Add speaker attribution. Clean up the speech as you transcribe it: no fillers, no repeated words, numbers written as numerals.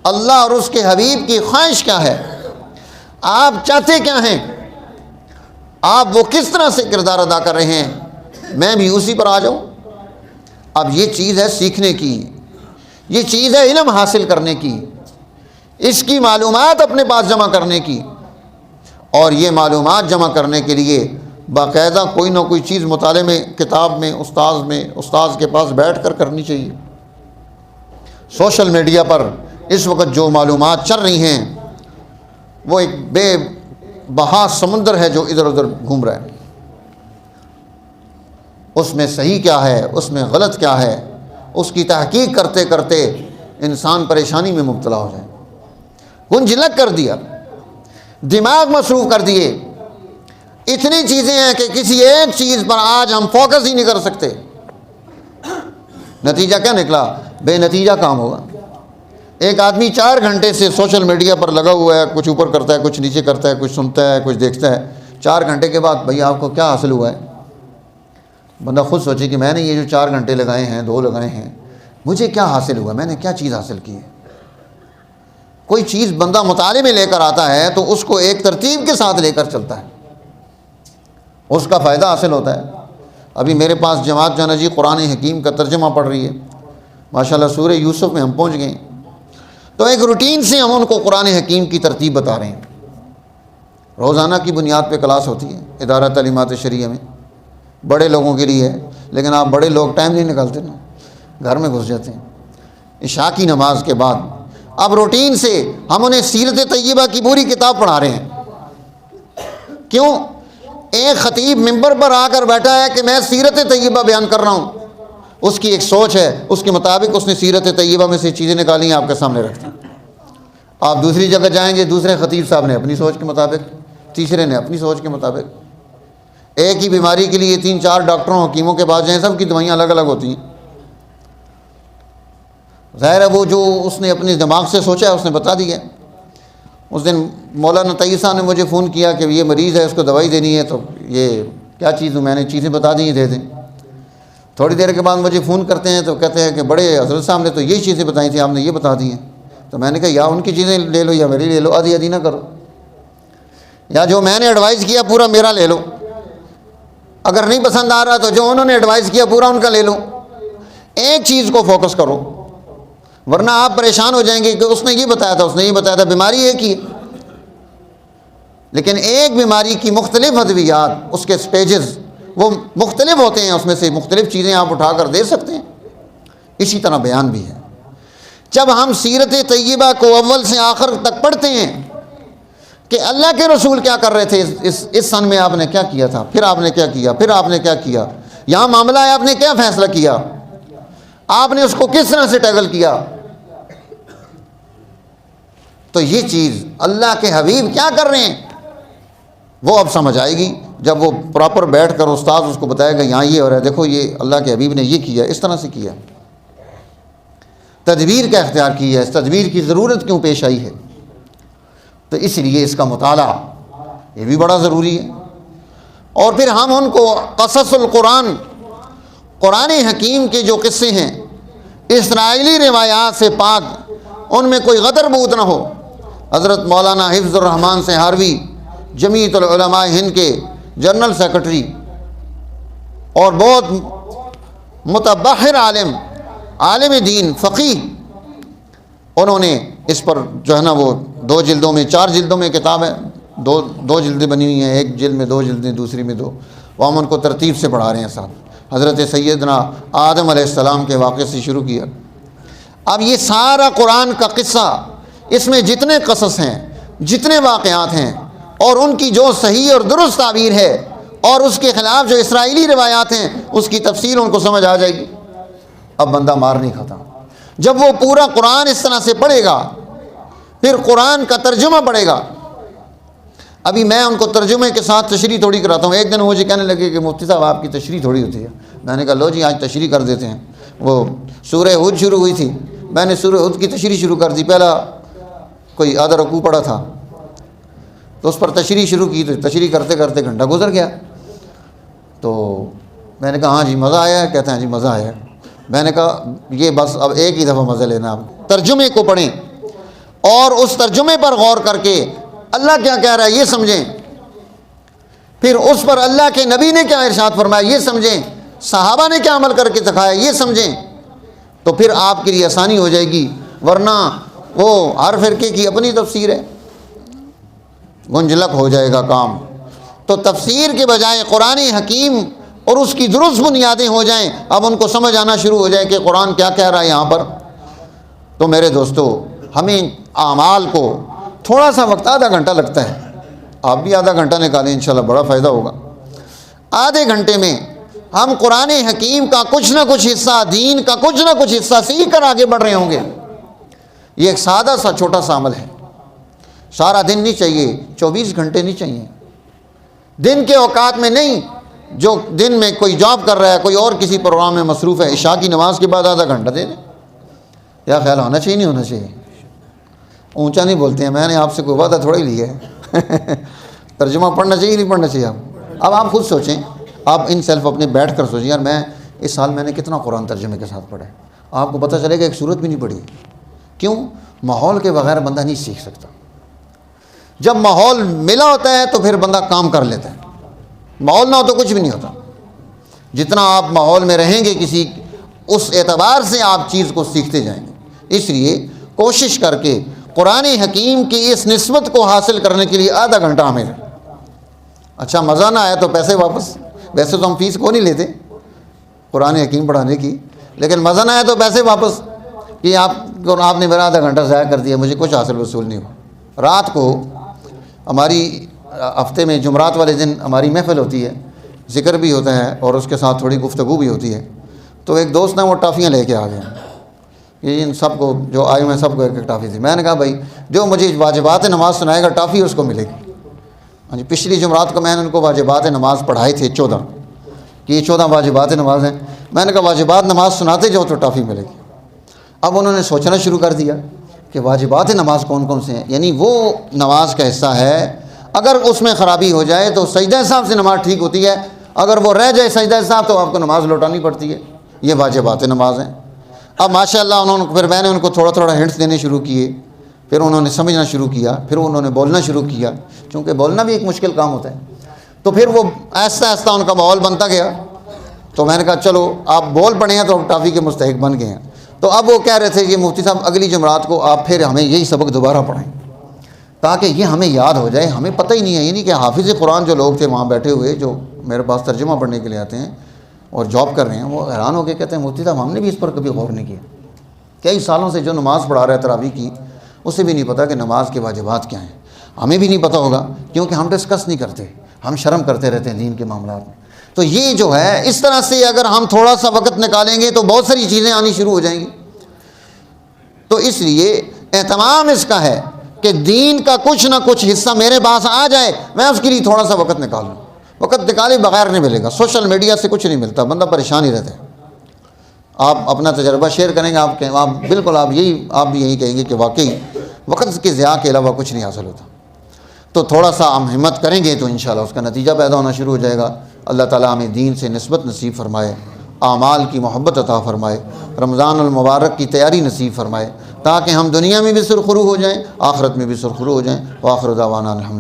Speaker 1: اللہ اور اس کے حبیب کی خواہش کیا ہے، آپ چاہتے کیا ہیں، آپ وہ کس طرح سے کردار ادا کر رہے ہیں، میں بھی اسی پر آ جاؤں۔ اب یہ چیز ہے سیکھنے کی، یہ چیز ہے علم حاصل کرنے کی، اس کی معلومات اپنے پاس جمع کرنے کی، اور یہ معلومات جمع کرنے کے لیے باقاعدہ کوئی نہ کوئی چیز مطالعے میں، کتاب میں، استاذ کے پاس بیٹھ کر کرنی چاہیے۔ سوشل میڈیا پر اس وقت جو معلومات چل رہی ہیں وہ ایک بے بہا سمندر ہے جو ادھر ادھر گھوم رہا ہے، اس میں صحیح کیا ہے، اس میں غلط کیا ہے، اس کی تحقیق کرتے کرتے انسان پریشانی میں مبتلا ہو جائے۔ گنجلک کر دیا، دماغ مصروف کر دیے، اتنی چیزیں ہیں کہ کسی ایک چیز پر آج ہم فوکس ہی نہیں کر سکتے۔ نتیجہ کیا نکلا؟ بے نتیجہ کام ہوگا۔ ایک آدمی 4 گھنٹے سے سوشل میڈیا پر لگا ہوا ہے، کچھ اوپر کرتا ہے، کچھ نیچے کرتا ہے، کچھ سنتا ہے، کچھ دیکھتا ہے، 4 گھنٹے کے بعد بھئی آپ کو کیا حاصل ہوا ہے؟ بندہ خود سوچے کہ میں نے یہ جو 4 گھنٹے لگائے ہیں، 2 لگائے ہیں، مجھے کیا حاصل ہوا، میں نے کیا چیز حاصل کی ہے؟ کوئی چیز بندہ مطالعے میں لے کر آتا ہے تو اس کو ایک ترتیب کے ساتھ لے کر چلتا ہے، اس کا فائدہ حاصل ہوتا ہے۔ ابھی میرے پاس جماعت جو ہے نا جی قرآن حکیم کا ترجمہ پڑھ رہی ہے، ماشاءاللہ سورہ یوسف میں ہم پہنچ گئے، تو ایک روٹین سے ہم ان کو قرآن حکیم کی ترتیب بتا رہے ہیں۔ روزانہ کی بنیاد پہ کلاس ہوتی ہے ادارہ تعلیمات شرعیہ میں، بڑے لوگوں کے لیے ہے، لیکن آپ بڑے لوگ ٹائم نہیں نکالتے نا، گھر میں گھس جاتے ہیں۔ عشاء کی نماز کے بعد اب روٹین سے ہم انہیں سیرت طیبہ کی پوری کتاب پڑھا رہے ہیں۔ کیوں؟ ایک خطیب ممبر پر آ کر بیٹھا ہے کہ میں سیرت طیبہ بیان کر رہا ہوں، اس کی ایک سوچ ہے، اس کے مطابق اس نے سیرت طیبہ میں سے چیزیں نکالی ہیں، آپ کے سامنے رکھتی ہیں۔ آپ دوسری جگہ جائیں گے، دوسرے خطیب صاحب نے اپنی سوچ کے مطابق، تیسرے نے اپنی سوچ کے مطابق، ایک ہی بیماری کے لیے 3-4 ڈاکٹروں حکیموں کے پاس جائیں، سب کی دوائیاں الگ الگ ہوتی ہیں۔ ظاہر ہے وہ جو اس نے اپنے دماغ سے سوچا ہے اس نے بتا دیا ہے۔ اس دن مولانا طیب صاحب نے مجھے فون کیا کہ یہ مریض ہے، اس کو دوائی دینی ہے، تو یہ کیا چیز ہوں، میں نے چیزیں بتا دی ہیں، دے دیں۔ تھوڑی دیر کے بعد مجھے فون کرتے ہیں تو کہتے ہیں کہ بڑے حضرت صاحب نے تو یہی چیزیں بتائی تھیں، آپ نے یہ بتا دی ہیں۔ تو میں نے کہا یا ان کی چیزیں لے لو یا میری لے لو، آدھی آدھی نہ کرو، یا جو میں نے ایڈوائز کیا پورا میرا لے لو، اگر نہیں پسند آ رہا تو جو انہوں نے ایڈوائز کیا پورا ان کا لے لو۔ ایک چیز کو فوکس کرو، ورنہ آپ پریشان ہو جائیں گے کہ اس نے یہ بتایا تھا، اس نے یہ بتایا تھا، بیماری ایک ہی ہے، لیکن ایک بیماری کی مختلف ادویات، اس کے سٹیجز وہ مختلف ہوتے ہیں، اس میں سے مختلف چیزیں آپ اٹھا کر دے سکتے ہیں۔ اسی طرح بیان بھی ہے۔ جب ہم سیرت طیبہ کو اول سے آخر تک پڑھتے ہیں کہ اللہ کے رسول کیا کر رہے تھے، اس سن میں آپ نے کیا کیا تھا، پھر آپ نے کیا کیا، پھر آپ نے کیا کیا، یہاں معاملہ ہے آپ نے کیا فیصلہ کیا، آپ نے اس کو کس طرح سے ٹیکل کیا، تو یہ چیز اللہ کے حبیب کیا کر رہے ہیں وہ اب سمجھ آئے گی جب وہ پراپر بیٹھ کر استاد اس کو بتائے گا یہاں یہ ہو رہا ہے، دیکھو یہ اللہ کے حبیب نے یہ کیا، اس طرح سے کیا، تدبیر کا اختیار کی ہے، اس تدبیر کی ضرورت کیوں پیش آئی ہے، تو اس لیے اس کا مطالعہ یہ بھی بڑا ضروری ہے۔ اور پھر ہم ان کو قصص القرآن، قرآن حکیم کے جو قصے ہیں، اسرائیلی روایات سے پاک، ان میں کوئی غدر بوت نہ ہو۔ حضرت مولانا حفظ الرحمان سہاروی جمیعت العلماء ہند کے جنرل سیکرٹری اور بہت متبحر عالم دین، فقیہ، انہوں نے اس پر جو ہے نا وہ 2 جلدوں میں 4 جلدوں میں کتاب ہے، دو جلدیں بنی ہوئی ہیں، ایک جلد میں 2 جلدیں، دوسری میں 2، وہ ہم ان کو ترتیب سے پڑھا رہے ہیں صاحب۔ حضرت سیدنا آدم علیہ السلام کے واقعے سے شروع کیا۔ اب یہ سارا قرآن کا قصہ، اس میں جتنے قصص ہیں، جتنے واقعات ہیں، اور ان کی جو صحیح اور درست تعبیر ہے، اور اس کے خلاف جو اسرائیلی روایات ہیں، اس کی تفصیل ان کو سمجھ آ جائے گی۔ اب بندہ مار نہیں کھاتا جب وہ پورا قرآن اس طرح سے پڑھے گا، پھر قرآن کا ترجمہ پڑھے گا۔ ابھی میں ان کو ترجمے کے ساتھ تشریح تھوڑی کراتا ہوں۔ ایک دن مجھے کہنے لگے کہ مفتی صاحب آپ کی تشریح تھوڑی ہوتی ہے۔ میں نے کہا لو جی آج تشریح کر دیتے ہیں۔ وہ سورہ ہود شروع ہوئی تھی، میں نے سورہ ہود کی تشریح شروع کر دی۔ پہلا کوئی آدھا رکوع پڑھا تھا تو اس پر تشریح شروع کی، تو تشریح کرتے کرتے گھنٹہ گزر گیا۔ تو میں نے کہا ہاں جی مزہ آیا ہے؟ کہتے ہیں جی مزہ آیا ہے۔ میں نے کہا یہ بس اب ایک ہی دفعہ مزہ لینا، آپ ترجمے کو پڑھیں۔ اور اس ترجمے پر غور کر کے اللہ کیا کہہ رہا ہے یہ سمجھیں، پھر اس پر اللہ کے نبی نے کیا ارشاد فرمایا یہ سمجھیں، صحابہ نے کیا عمل کر کے دکھایا یہ سمجھیں، تو پھر آپ کے لیے آسانی ہو جائے گی، ورنہ وہ ہر فرقے کی اپنی تفسیر ہے، گنجلک ہو جائے گا کام۔ تو تفسیر کے بجائے قرآن حکیم اور اس کی درست بنیادیں ہو جائیں، اب ان کو سمجھ آنا شروع ہو جائے کہ قرآن کیا کہہ رہا ہے یہاں پر۔ تو میرے دوستو، ہمیں اعمال کو تھوڑا سا وقت، آدھا گھنٹہ لگتا ہے، آپ بھی آدھا گھنٹہ نکالیں انشاءاللہ بڑا فائدہ ہوگا۔ آدھے گھنٹے میں ہم قرآن حکیم کا کچھ نہ کچھ حصہ، دین کا کچھ نہ کچھ حصہ سیکھ کر آگے بڑھ رہے ہوں گے۔ یہ ایک سادہ سا چھوٹا سا عمل ہے، سارا دن نہیں چاہیے، 24 گھنٹے نہیں چاہیے، دن کے اوقات میں نہیں، جو دن میں کوئی جاب کر رہا ہے، کوئی اور کسی پروگرام میں مصروف ہے، عشاء کی نماز کے بعد آدھا گھنٹہ دے دیں۔ کیا خیال ہونا چاہیے نہیں ہونا چاہیے؟ اونچا نہیں بولتے ہیں، میں نے آپ سے کوئی وعدہ تھوڑا ہی لیا ہے ترجمہ پڑھنا چاہیے نہیں پڑھنا چاہیے؟ اب آپ خود سوچیں، آپ ان سیلف اپنے بیٹھ کر سوچیں، یار میں اس سال میں نے کتنا قرآن ترجمے کے ساتھ پڑھا ہے؟ آپ کو پتہ چلے گا ایک صورت بھی نہیں پڑھی۔ کیوں؟ ماحول کے بغیر بندہ نہیں سیکھ سکتا۔ جب ماحول ملا ہوتا ہے تو پھر بندہ کام کر لیتا ہے، ماحول نہ ہو تو کچھ بھی نہیں ہوتا۔ جتنا آپ ماحول میں رہیں گے کسی اس اعتبار سے آپ چیز کو سیکھتے جائیں گے۔ اس لیے کوشش کر کے قرآن حکیم کی اس نسبت کو حاصل کرنے کے لیے آدھا گھنٹہ ہمیں، اچھا مزہ نہ آیا تو پیسے واپس، ویسے تو ہم فیس کو نہیں لیتے قرآن حکیم پڑھانے کی، لیکن مزہ نہ آیا تو پیسے واپس، کہ آپ نے میرا آدھا گھنٹہ ضائع کر دیا، مجھے کچھ حاصل وصول نہیں ہوا۔ رات کو ہماری ہفتے میں جمعرات والے دن ہماری محفل ہوتی ہے، ذکر بھی ہوتا ہے اور اس کے ساتھ تھوڑی گفتگو بھی ہوتی ہے۔ تو ایک دوست نے وہ ٹافیاں لے کے آ گئے کہ ان سب کو جو آئے ہوئے ہیں سب کو ایک ایک ٹافی تھی۔ میں نے کہا بھائی جو مجھے واجبات نماز سنائے گا ٹافی اس کو ملے گی۔ ہاں جی، پچھلی جمعرات کو میں نے ان کو واجبات نماز پڑھائے تھے 14، کہ یہ 14 واجبات نماز ہیں۔ میں نے کہا واجبات نماز سناتے جو تو ٹافی ملے گی۔ اب انہوں نے سوچنا شروع کر دیا کہ واجبات نماز کون کون سے ہیں، یعنی وہ نماز کا حصہ ہے اگر اس میں خرابی ہو جائے تو سجدہ صاحب سے نماز ٹھیک ہوتی ہے، اگر وہ رہ جائے سجدہ صاحب تو آپ کو نماز لوٹانی پڑتی ہے۔ یہ واجبات نماز ہیں۔ اب ماشاءاللہ پھر میں نے ان کو تھوڑا تھوڑا ہنٹس دینے شروع کیے، پھر انہوں نے سمجھنا شروع کیا، پھر انہوں نے بولنا شروع کیا، چونکہ بولنا بھی ایک مشکل کام ہوتا ہے۔ تو پھر وہ آہستہ آہستہ ان کا ماحول بنتا گیا۔ تو میں نے کہا چلو آپ بول پڑے ہیں تو اب ٹافی کے مستحق بن گئے ہیں۔ تو اب وہ کہہ رہے تھے کہ مفتی صاحب اگلی جمعرات کو آپ پھر ہمیں یہی سبق دوبارہ پڑھائیں تاکہ یہ ہمیں یاد ہو جائے۔ ہمیں پتہ ہی نہیں ہے، یعنی کہ حافظ قرآن جو لوگ تھے وہاں بیٹھے ہوئے جو میرے پاس ترجمہ پڑھنے کے لیے آتے ہیں اور جاب کر رہے ہیں، وہ حیران ہو کے کہتے ہیں مفتی صاحب ہم نے بھی اس پر کبھی غور نہیں کیا۔ کئی سالوں سے جو نماز پڑھا رہا ہے تراویح کی، اسے بھی نہیں پتہ کہ نماز کے واجبات کیا ہیں۔ ہمیں بھی نہیں پتہ ہوگا کیونکہ ہم ڈسکس نہیں کرتے، ہم شرم کرتے رہتے ہیں دین کے معاملات میں۔ تو یہ جو ہے اس طرح سے اگر ہم تھوڑا سا وقت نکالیں گے تو بہت ساری چیزیں آنی شروع ہو جائیں گی۔ تو اس لیے اہتمام اس کا ہے کہ دین کا کچھ نہ کچھ حصہ میرے پاس آ جائے، میں اس کے لیے تھوڑا سا وقت نکالوں۔ وقت نکالے بغیر نہیں ملے گا، سوشل میڈیا سے کچھ نہیں ملتا، بندہ پریشان ہی رہتا ہے۔ آپ اپنا تجربہ شیئر کریں گے، آپ بالکل آپ بھی یہی کہیں گے کہ واقعی وقت کے ضیاع کے علاوہ کچھ نہیں حاصل ہوتا۔ تو تھوڑا سا ہم ہمت کریں گے تو انشاءاللہ اس کا نتیجہ پیدا ہونا شروع ہو جائے گا۔ اللہ تعالیٰ ہمیں دین سے نسبت نصیب فرمائے، اعمال کی محبت عطا فرمائے، رمضان المبارک کی تیاری نصیب فرمائے تاکہ ہم دنیا میں بھی سرخرو ہو جائیں، آخرت میں بھی سرخرو ہو جائیں۔ وآخر دعوانا الحمدللہ۔